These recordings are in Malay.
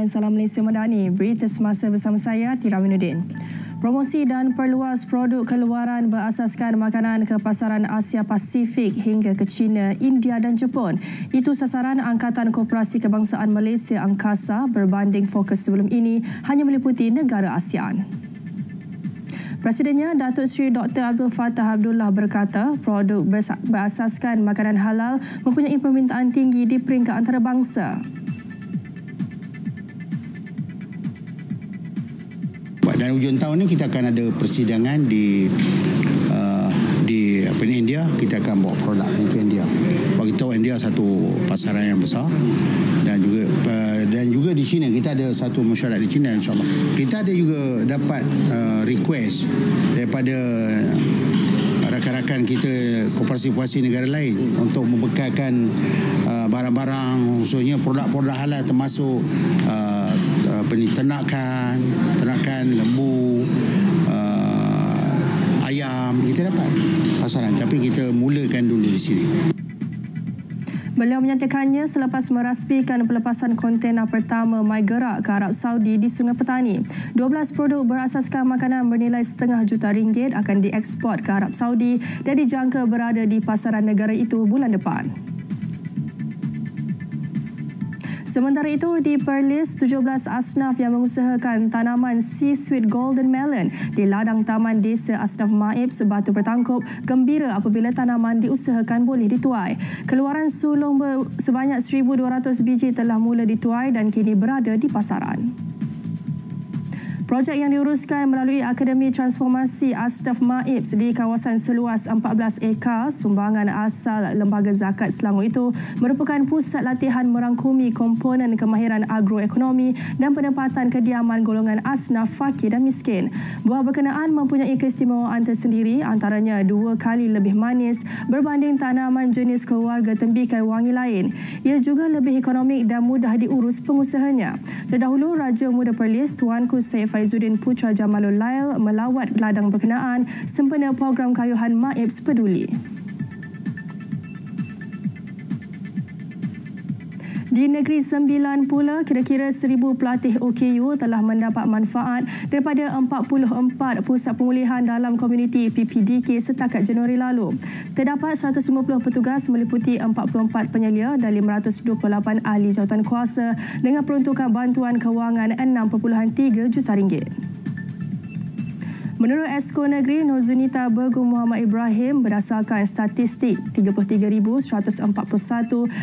dan Salam Malaysia Madani. Berita semasa bersama saya, Tira Winuddin. Promosi dan perluas produk keluaran berasaskan makanan ke pasaran Asia Pasifik hingga ke China, India dan Jepun. Itu sasaran Angkatan Koperasi Kebangsaan Malaysia Angkasa berbanding fokus sebelum ini hanya meliputi negara ASEAN. Presidennya Datuk Seri Dr. Abdul Fattah Abdullah berkata produk berasaskan makanan halal mempunyai permintaan tinggi di peringkat antarabangsa. Dan hujung tahun ni kita akan ada persidangan di India. Kita akan bawa produk ni ke India. Bagi tahu India satu pasaran yang besar dan juga di China kita ada satu masyarakat di China, insya-Allah. Kita ada juga dapat request daripada rakan-rakan kita koperasi-koperasi negara lain untuk membekalkan barang-barang, khususnya produk-produk halal termasuk ternakan lembu, ayam. Kita dapat pasaran, tapi kita mulakan dulu di sini. Beliau menyatakannya selepas merasmikan pelepasan kontena pertama MyGerak ke Arab Saudi di Sungai Petani. 12 produk berasaskan makanan bernilai RM500,000 akan dieksport ke Arab Saudi dan dijangka berada di pasaran negara itu bulan depan. Sementara itu, di Perlis, 17 asnaf yang mengusahakan tanaman Sea Sweet Golden Melon di ladang Taman Desa Asnaf Maib Batu Bertangkup gembira apabila tanaman diusahakan boleh dituai. Keluaran sulung sebanyak 1,200 biji telah mula dituai dan kini berada di pasaran. Projek yang diuruskan melalui Akademi Transformasi Asnaf Maib di kawasan seluas 14 ekar sumbangan asal Lembaga Zakat Selangor itu merupakan pusat latihan merangkumi komponen kemahiran agroekonomi dan penempatan kediaman golongan asnaf fakir dan miskin. Buah berkenaan mempunyai keistimewaan tersendiri, antaranya 2 kali lebih manis berbanding tanaman jenis keluarga tembikai wangi lain. Ia juga lebih ekonomik dan mudah diurus pengusahanya. Terdahulu, Raja Muda Perlis Tuanku Syed Faizuddin Putra Jamalul Lail melawat ladang berkenaan sempena program kayuhan Maib Peduli. Di Negeri Sembilan pula, kira-kira 1,000 pelatih OKU telah mendapat manfaat daripada 44 pusat pemulihan dalam komuniti PPDK setakat Januari lalu. Terdapat 150 petugas meliputi 44 penyelia dan 528 ahli jawatan kuasa dengan peruntukan bantuan kewangan RM6.3 juta. Menurut Esko Negeri Nozunita Bergung Muhammad Ibrahim, berdasarkan statistik 33,141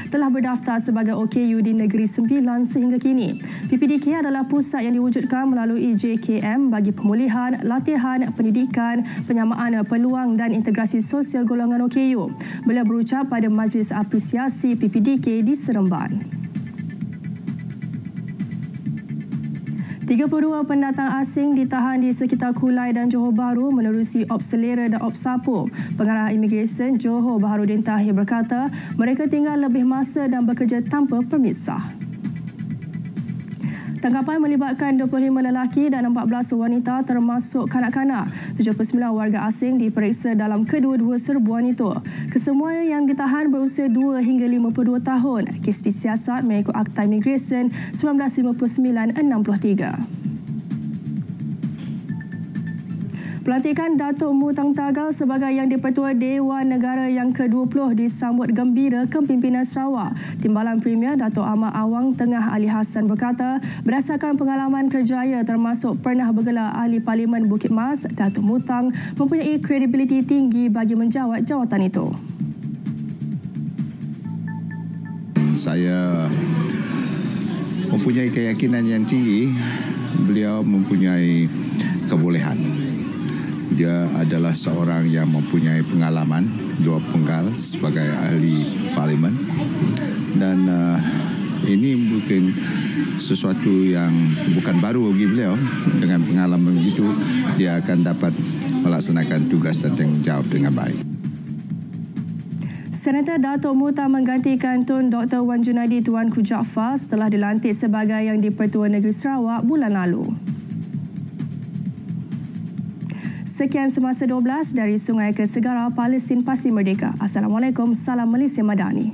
telah berdaftar sebagai OKU di Negeri Sembilan sehingga kini. PPDK adalah pusat yang diwujudkan melalui JKM bagi pemulihan, latihan, pendidikan, penyamaan peluang dan integrasi sosial golongan OKU. Beliau berucap pada Majlis Apresiasi PPDK di Seremban. 32 pendatang asing ditahan di sekitar Kulai dan Johor Bahru menerusi Op Selera dan Op Sapu. Pengarah Imigresen Johor Baharudin Tahir berkata mereka tinggal lebih masa dan bekerja tanpa permit sah. Tangkapan melibatkan 25 lelaki dan 14 wanita termasuk kanak-kanak. 79 warga asing diperiksa dalam kedua-dua serbuan itu. Kesemua yang ditahan berusia 2 hingga 52 tahun. Kes disiasat mengikut Akta Imigresen 1959-63. Pelantikan Datuk Mu Tang Tagal sebagai Yang di-Pertua Dewan Negara yang ke-20 disambut gembira Kepimpinan Sarawak. Timbalan Premier Datuk Ahmad Awang Tengah Ali Hassan berkata, berdasarkan pengalaman kerjaya termasuk pernah bergelar Ahli Parlimen Bukit Mas, Datuk Mu Tang mempunyai kredibiliti tinggi bagi menjawat jawatan itu. Saya mempunyai keyakinan yang tinggi beliau mempunyai kebolehan. Dia adalah seorang yang mempunyai pengalaman 2 penggal sebagai ahli parlimen dan ini mungkin sesuatu yang bukan baru bagi beliau. Dengan pengalaman begitu, dia akan dapat melaksanakan tugas dan tanggungjawab dengan baik. Senator Datuk Mu Tang menggantikan Tun Dr. Wan Junaidi Tuanku Jaafar setelah dilantik sebagai Yang di-Pertua Negeri Sarawak bulan lalu. Sekian Semasa 12 dari Sungai ke Segara, Palestin pasti merdeka. Assalamualaikum, salam Malaysia Madani.